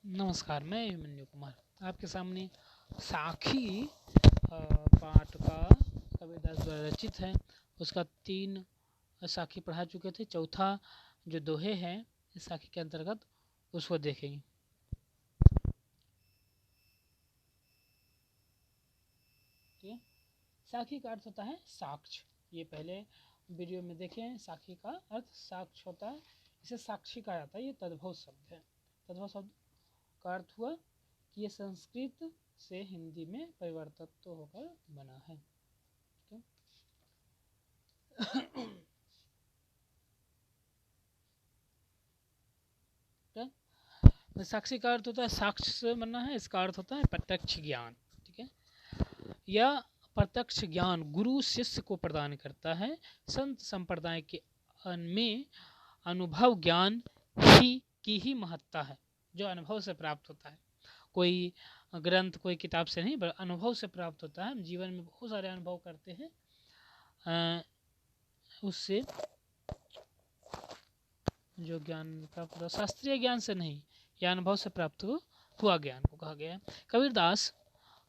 नमस्कार, मैं अभिमन्यु कुमार आपके सामने साखी पाठ का कबीरदास द्वारा रचित है। उसका 3 साखी पढ़ा चुके थे। चौथा जो दोहे हैं इस साखी के अंतर्गत उसको देखेंगे। ठीक है, साखी का अर्थ होता है साक्ष। ये पहले वीडियो में देखे हैं। साखी का अर्थ साक्ष होता है, इसे साक्षी कहा जाता है। ये तद्भव शब्द है। तद्भव शब्द का अर्थ हुआ कि ये संस्कृत से हिंदी में परिवर्तित तो होकर बना है। साक्षी का अर्थ होता है साक्ष्य से बनना है। इसका अर्थ होता है प्रत्यक्ष ज्ञान। ठीक है, यह प्रत्यक्ष ज्ञान गुरु शिष्य को प्रदान करता है। संत संप्रदाय के में अनुभव ज्ञान की ही महत्ता है, जो अनुभव से प्राप्त होता है। कोई ग्रंथ, कोई किताब से नहीं, बल्कि अनुभव से प्राप्त होता है। हम जीवन में बहुत सारे अनुभव करते हैं, उससे जो ज्ञान प्राप्त होता है शास्त्रीय ज्ञान से नहीं, यह अनुभव से प्राप्त हुआ ज्ञान को कहा गया है। कबीरदास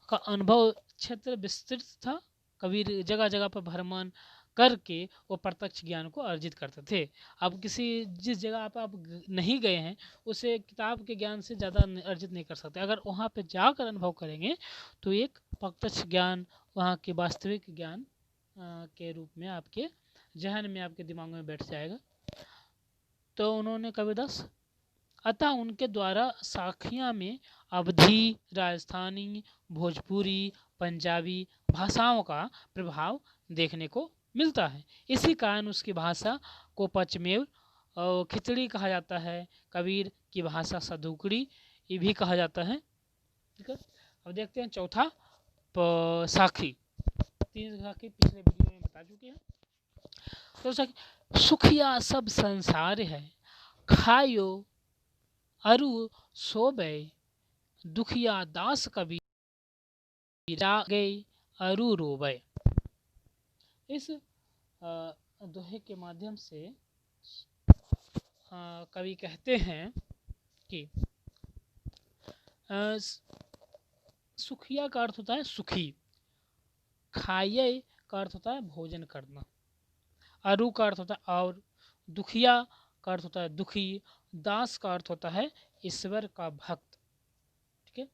का अनुभव क्षेत्र विस्तृत था। कबीर जगह जगह पर भ्रमण करके वो प्रत्यक्ष ज्ञान को अर्जित करते थे। अब जिस जगह पर आप नहीं गए हैं उसे किताब के ज्ञान से ज़्यादा अर्जित नहीं कर सकते। अगर वहाँ पे जाकर अनुभव करेंगे तो एक प्रत्यक्ष ज्ञान, वहाँ के वास्तविक ज्ञान के रूप में आपके जहन में, आपके दिमाग में बैठ जाएगा। तो उन्होंने कबीरदास अतः उनके द्वारा साखियाँ में अवधी, राजस्थानी, भोजपुरी, पंजाबी भाषाओं का प्रभाव देखने को मिलता है। इसी कारण उसकी भाषा को पचमेल और खिचड़ी कहा जाता है। कबीर की भाषा सदुकड़ी भी कहा जाता है। ठीक है, अब देखते हैं चौथा साखी। 3 साखी पिछले वीडियो में बता चुके हैं। तो सुखिया सब संसार है, खायो अरु सोबे, दुखिया दास कबीर जागे अरु रोबे। इस दोहे के माध्यम से कवि कहते हैं कि सुखिया का अर्थ होता है सुखी, खाये का अर्थ होता है भोजन करना, अरु का अर्थ होता है और, दुखिया का अर्थ होता है दुखी, दास का अर्थ होता है ईश्वर का भक्त। ठीक है,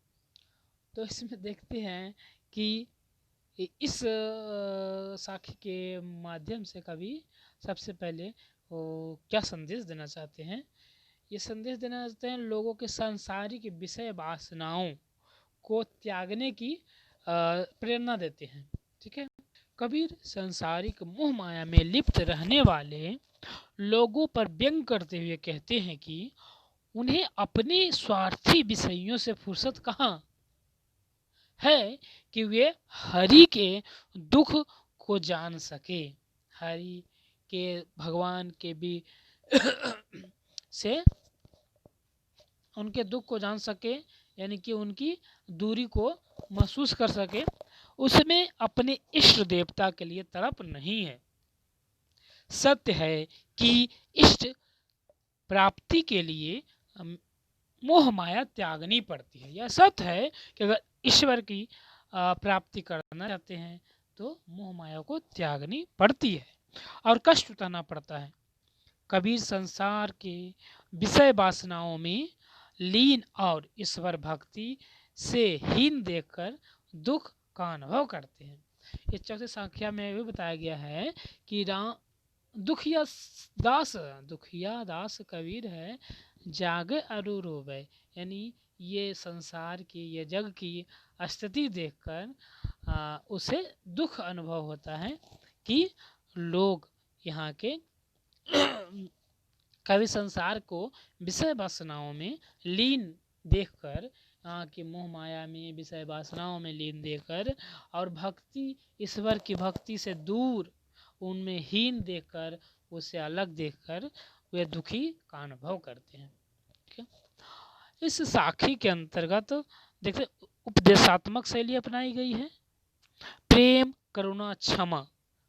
तो इसमें देखते हैं कि इस साखी के माध्यम से कवि सबसे पहले वो क्या संदेश देना चाहते हैं। ये संदेश देना चाहते हैं लोगों के सांसारिक विषय वासनाओं को त्यागने की प्रेरणा देते हैं। ठीक है, कबीर सांसारिक मोह माया में लिप्त रहने वाले लोगों पर व्यंग करते हुए कहते हैं कि उन्हें अपने स्वार्थी विषयों से फुर्सत कहाँ है कि वे हरि के दुख को जान सके, हरि के, भगवान के भी से उनके दुख को जान सके, यानी कि उनकी दूरी को महसूस कर सके। उसमें अपने इष्ट देवता के लिए तड़प नहीं है। सत्य है कि इष्ट प्राप्ति के लिए मोह माया त्यागनी पड़ती है। यह सत्य है कि अगर ईश्वर की प्राप्ति करना चाहते हैं तो मोह माया को त्यागनी पड़ती है और कष्ट उठाना पड़ता है। कबीर संसार के विषय वासनाओं में लीन और ईश्वर भक्ति से हीन देखकर दुख का अनुभव करते हैं। इस चौथे संख्या में भी बताया गया है कि दुखिया दास कबीर है, जागे अरु रोवे, यानी ये संसार की, ये जग की स्थिति देखकर उसे दुख अनुभव होता है कि लोग यहाँ के कवि संसार को विषय वासनाओं में लीन देखकर, कि मोह माया में, विषय वासनाओं में लीन देखकर और भक्ति, ईश्वर की भक्ति से दूर, उनमें हीन देखकर, उससे अलग देखकर वे दुखी का अनुभव करते हैं। इस साखी के अंतर्गत देखते उपदेशात्मक शैली अपनाई गई है। प्रेम, करुणा, क्षमा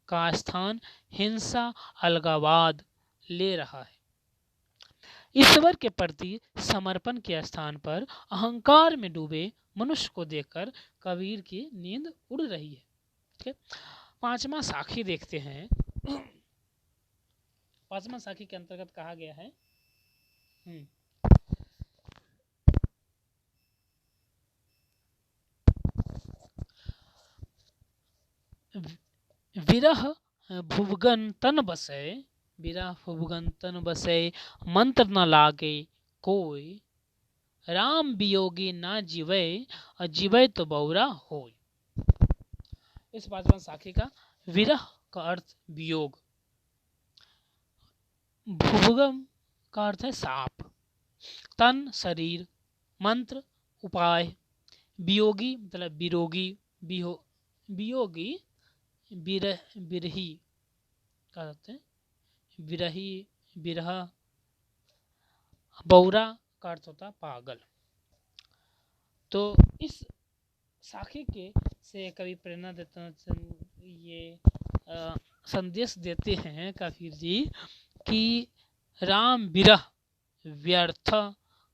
का स्थान हिंसा, अलगावाद ले रहा है। ईश्वर के प्रति समर्पण के स्थान पर अहंकार में डूबे मनुष्य को देखकर कबीर की नींद उड़ रही है। ठीक है, पांचवा साखी देखते हैं। पांचवा साखी के अंतर्गत कहा गया है विरह भुवगन तन बसे, विरह भुवगन तन बसे मंत्र न लागे कोई, राम वियोगी ना जीवे और जीवे तो बौरा होय। इस पांचवा साखी का विरह का अर्थ वियोग, भुवगम का अर्थ है सांप, तन शरीर, मंत्र उपाय, वियोगी मतलब विरोगी, वियोगी विरही क्या कहते हैं, विरही विरह, बौरा का अर्थ होता है पागल। तो इस साखी के से कवि प्रेरणा देते हैं, ये संदेश देते हैं कबीर जी कि राम विरह व्यर्थ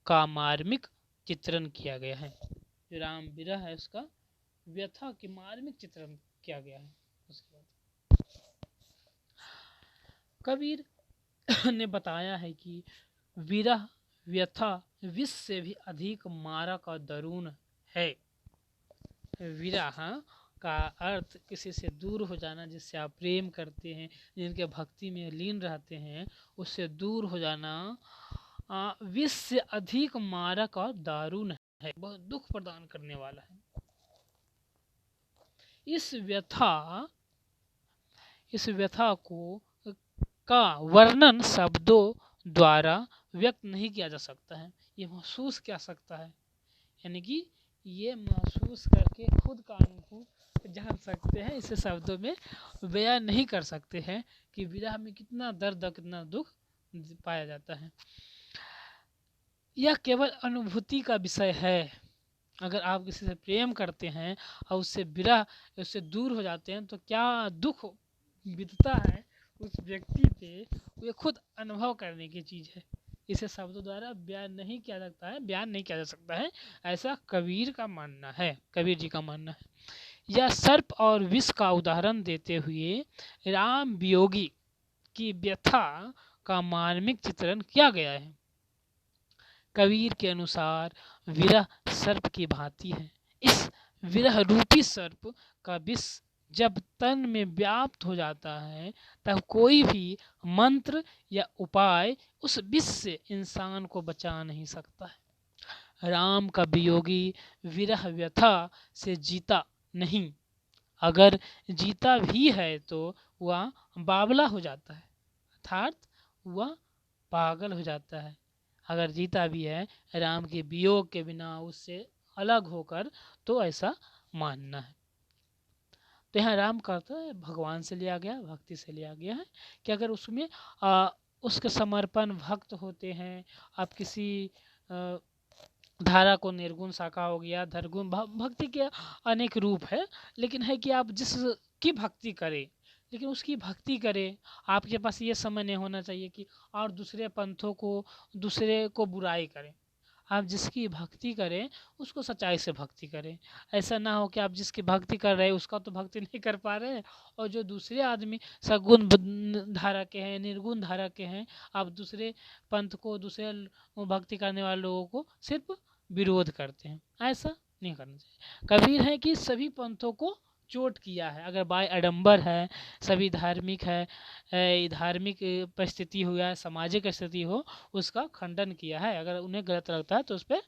का मार्मिक चित्रण किया गया है। जो राम विरह है उसका व्यथा के मार्मिक चित्रण किया गया है। उसके बाद कबीर ने बताया है कि विरह व्यथा विष से भी अधिक मारक और दरुण है। विरह का अर्थ किसी से दूर हो जाना, जिससे आप प्रेम करते हैं, जिनके भक्ति में लीन रहते हैं, उससे दूर हो जाना विष से अधिक मारक और दारुण है, बहुत दुख प्रदान करने वाला है। इस व्यथा को का वर्णन शब्दों द्वारा व्यक्त नहीं किया जा सकता है, ये महसूस किया सकता है, यानी कि ये महसूस करके खुद का अनुभव जान सकते हैं, इसे शब्दों में बयान नहीं कर सकते हैं कि विरह में कितना दर्द और कितना दुख पाया जाता है। यह केवल अनुभूति का विषय है। अगर आप किसी से प्रेम करते हैं और उससे विरह, उससे दूर हो जाते हैं, तो क्या दुख बीतता है उस व्यक्ति पे, ये खुद अनुभव करने की चीज़ है। इसे शब्दों द्वारा बयान नहीं किया जा सकता है, ऐसा कबीर का मानना है, कबीर जी का मानना है। यह सर्प और विष का उदाहरण देते हुए राम वियोगी की व्यथा का मार्मिक चित्रण किया गया है। कबीर के अनुसार विरह सर्प की भांति है। इस विरह रूपी सर्प का विष जब तन में व्याप्त हो जाता है, तब कोई भी मंत्र या उपाय उस विष से इंसान को बचा नहीं सकता है। राम का वियोगी विरह व्यथा से जीता नहीं, अगर जीता भी है तो वह बावला हो जाता है, अर्थात वह पागल हो जाता है। अगर जीता भी है राम के वियोग के बिना, उससे अलग होकर, तो ऐसा मानना है। तो यहाँ राम का अर्थ भगवान से लिया गया, भक्ति से लिया गया है कि अगर उसमें उसके समर्पण भक्त होते हैं, आप किसी धारा को, निर्गुण शाखा हो गया, धरगुण, भक्ति के अनेक रूप है, लेकिन है कि आप जिसकी भक्ति करें, लेकिन उसकी भक्ति करें, आपके पास ये समय नहीं होना चाहिए कि और दूसरे पंथों को, दूसरे को बुराई करें। आप जिसकी भक्ति करें उसको सच्चाई से भक्ति करें। ऐसा ना हो कि आप जिसकी भक्ति कर रहे हैं उसका तो भक्ति नहीं कर पा रहे हैं, और जो दूसरे आदमी सगुण धारा के हैं, निर्गुण धारा के हैं, आप दूसरे पंथ को, दूसरे भक्ति करने वाले लोगों को सिर्फ विरोध करते हैं। ऐसा नहीं करना चाहिए। कबीर है कि सभी पंथों को चोट किया है। अगर बाय आडंबर है, सभी धार्मिक है, धार्मिक परिस्थिति हो या सामाजिक स्थिति हो, उसका खंडन किया है। अगर उन्हें गलत लगता है तो उस पर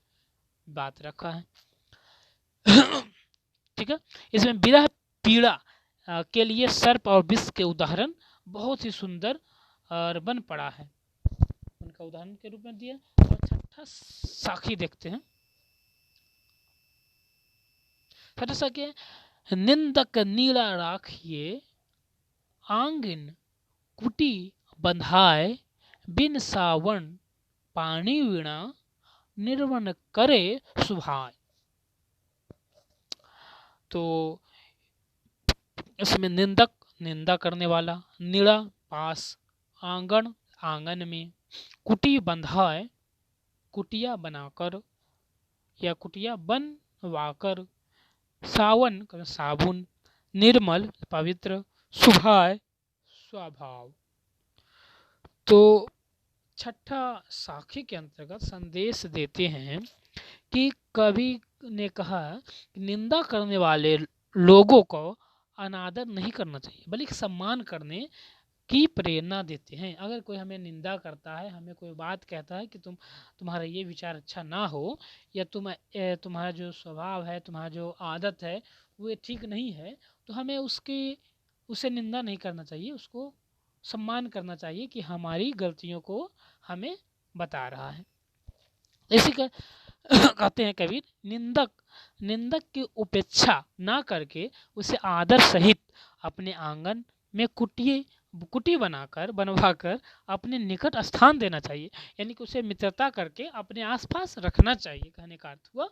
बात रखा है। ठीक है, इसमें विरह पीड़ा के लिए सर्प और विष के उदाहरण बहुत ही सुंदर और बन पड़ा है, उनका उदाहरण के रूप में दिया। और छठा साखी देखते हैं। छठा साखी, निंदक नीला राखिए आंगिन कुटी बंधाए, बिन सावन पानी वीणा निर्वन करे सुभाए। तो इसमें निंदक, निंदा करने वाला, नीड़ा पास, आंगन, आंगन में, कुटी बंधाए, कुटिया बनाकर या कुटिया बनवाकर, सावन साबुन, निर्मल पवित्र, सुभाय स्वभाव। तो छठा साखी के अंतर्गत संदेश देते हैं कि कवि ने कहा कि निंदा करने वाले लोगों को अनादर नहीं करना चाहिए बल्कि सम्मान करने की प्रेरणा देते हैं। अगर कोई हमें निंदा करता है, हमें कोई बात कहता है कि तुम्हारा ये विचार अच्छा ना हो, या तुम्हारा जो स्वभाव है, तुम्हारा जो आदत है वो ठीक नहीं है, तो हमें उसे निंदा नहीं करना चाहिए, उसको सम्मान करना चाहिए कि हमारी गलतियों को हमें बता रहा है। इसी का कहते हैं कबीर, निंदक की उपेक्षा ना करके उसे आदर सहित अपने आंगन में कुटी बनवाकर अपने निकट स्थान देना चाहिए, यानी कि उसे मित्रता करके अपने आसपास रखना चाहिए। कहने का अर्थ हुआ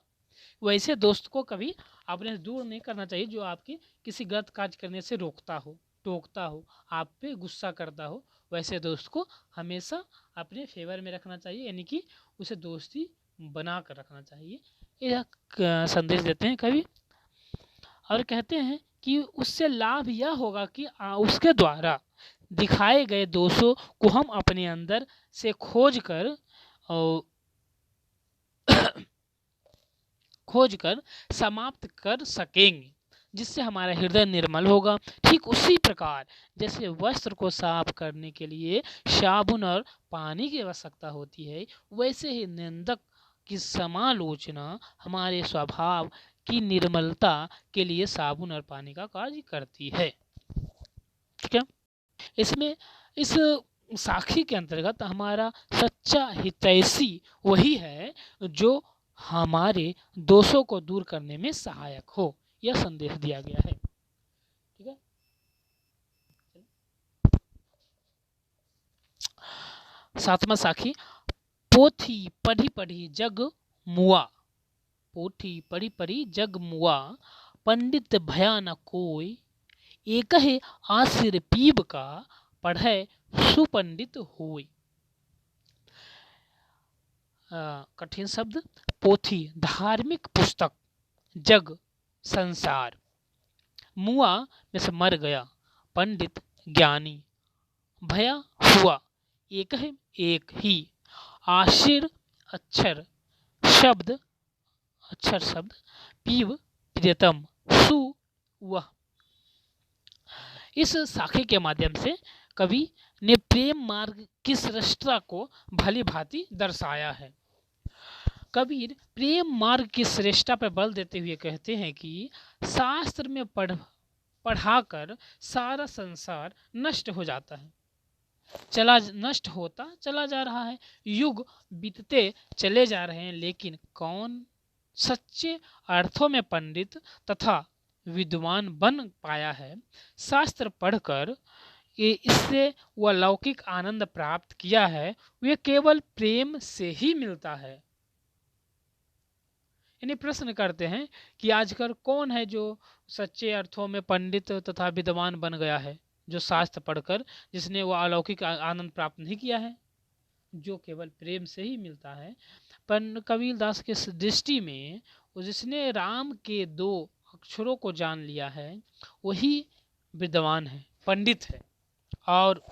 वैसे दोस्त को कभी अपने से दूर नहीं करना चाहिए जो आपकी किसी गलत काज करने से रोकता हो, टोकता हो, आप पे गुस्सा करता हो। वैसे दोस्त को हमेशा अपने फेवर में रखना चाहिए, यानी कि उसे दोस्ती बना कर रखना चाहिए। यह संदेश देते हैं कवि और कहते हैं कि उससे लाभ यह होगा कि उसके द्वारा दिखाए गए दोषों को हम अपने अंदर से खोज कर समाप्त कर सकेंगे, जिससे हमारा हृदय निर्मल होगा। ठीक उसी प्रकार जैसे वस्त्र को साफ करने के लिए साबुन और पानी की आवश्यकता होती है, वैसे ही निंदक की समालोचना हमारे स्वभाव की निर्मलता के लिए साबुन और पानी का कार्य करती है। ठीक है, इसमें इस साखी के अंतर्गत हमारा सच्चा हितैषी वही है जो हमारे दोषों को दूर करने में सहायक हो, यह संदेश दिया गया है। ठीक है, सातवां साखी, पोथी पढ़ी पढ़ी जग मुआ, पोथी पढ़ी पढ़ी जग मुआ, पंडित भया न कोई, एक है आसिर पीब का, पढ़े सुपंडित होय। कठिन शब्द। पोथी धार्मिक पुस्तक, जग संसार, मुआ में से मर गया, पंडित ज्ञानी, भया हुआ, एक है एक ही, आशिर अक्षर शब्द, अक्षर शब्द, पीव प्रियतम, सु वह। इस साखी के माध्यम से कवि ने प्रेम मार्ग की श्रेष्ठता को भली भांति दर्शाया है। कबीर प्रेम मार्ग की श्रेष्ठता पर बल देते हुए कहते हैं कि शास्त्र में पढ़ाकर सारा संसार नष्ट हो जाता है, नष्ट होता चला जा रहा है, युग बीतते चले जा रहे हैं, लेकिन कौन सच्चे अर्थों में पंडित तथा विद्वान बन पाया है? शास्त्र पढ़कर इससे वह लौकिक आनंद प्राप्त किया है, वह केवल प्रेम से ही मिलता है। यानी प्रश्न करते हैं कि आजकल कौन है जो सच्चे अर्थों में पंडित तथा विद्वान बन गया है, जो शास्त्र पढ़कर जिसने वह अलौकिक आनंद प्राप्त नहीं किया है, जो केवल प्रेम से ही मिलता है। पर कबीरदास के दृष्टि में जिसने राम के 2 अक्षरों को जान लिया है वही विद्वान है, पंडित है। और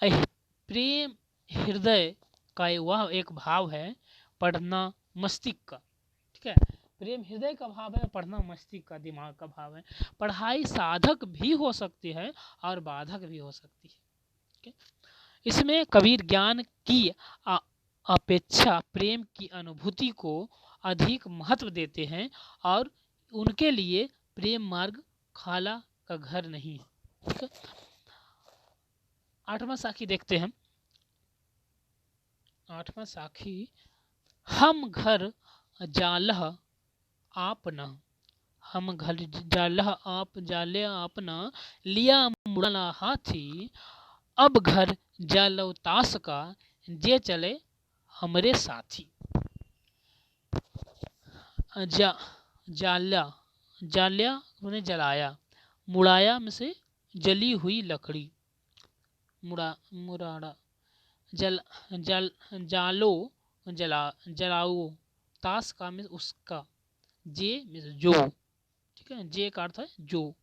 प्रेम हृदय का वह एक भाव है, पढ़ना मस्तिष्क का। ठीक है, प्रेम हृदय का भाव है, पढ़ना मस्तिष्क का, दिमाग का भाव है। पढ़ाई साधक भी हो सकती है और बाधक भी हो सकती है। ठीक है, इसमें कबीर ज्ञान की अपेक्षा प्रेम की अनुभूति को अधिक महत्व देते हैं और उनके लिए प्रेम मार्ग खाला का घर नहीं है। ठीक है, 8वां साखी देखते हैं। 8वां साखी, हम घर जालह आपना, हम घर जालह आप जाले आपना, लिया मुड़ला हाथी, अब घर जालव तास का, जे चले हमरे साथी। जाल्या उन्हें जलाया, मुड़ाया में से जली हुई लकड़ी, मुराड़ा, जल जल जालो जलाओ, तास का मीन्स उसका, जे मीन्स जो, ठीक है, जे का अर्थ है जो।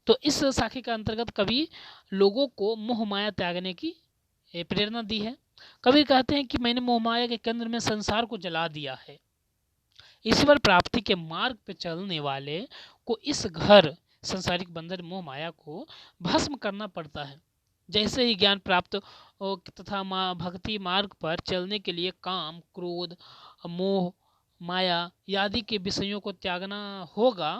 तो इस साखी के अंतर्गत कवि लोगों को मोह माया त्यागने की प्रेरणा दी है। कबीर कहते हैं कि मैंने मोह माया के केंद्र में संसार को जला दिया है। ईश्वर प्राप्ति के मार्ग पर चलने वाले को इस घर संसारिक बंधन मोह माया को भस्म करना पड़ता है। जैसे ही ज्ञान प्राप्त तथा भक्ति मार्ग पर चलने के लिए काम, क्रोध, मोह, माया आदि के विषयों को त्यागना होगा,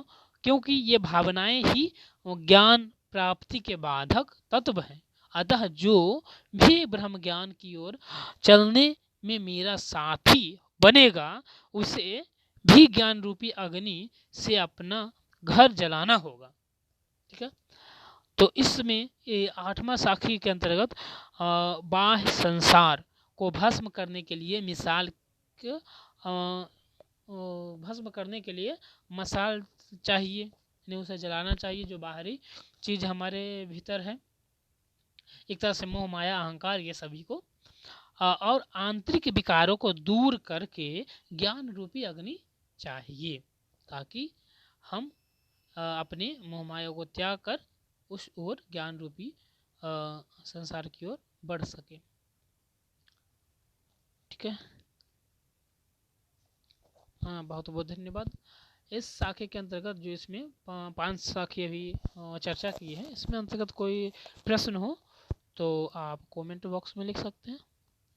क्योंकि ये भावनाएं ही ज्ञान प्राप्ति के बाधक तत्व हैं। अतः जो भी ब्रह्म ज्ञान की ओर चलने में मेरा साथी बनेगा, उसे भी ज्ञान रूपी अग्नि से अपना घर जलाना होगा। ठीक है, तो इसमें 8वां साखी के अंतर्गत बाह्य संसार को भस्म करने के लिए भस्म करने के लिए मसाल चाहिए, यानी उसे जलाना चाहिए, जो बाहरी चीज हमारे भीतर है, एक तरह से मोह माया अहंकार ये सभी को, और आंतरिक विकारों को दूर करके ज्ञान रूपी अग्नि चाहिए, ताकि हम अपने मोह माया को त्याग कर उस ओर ज्ञान रूपी संसार की ओर बढ़ सके। ठीक है, हाँ, बहुत बहुत धन्यवाद। इस साखे के अंतर्गत जो इसमें 5 साखी अभी चर्चा की है, इसमें अंतर्गत कोई प्रश्न हो तो आप कमेंट बॉक्स में लिख सकते हैं।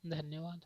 धन्यवाद।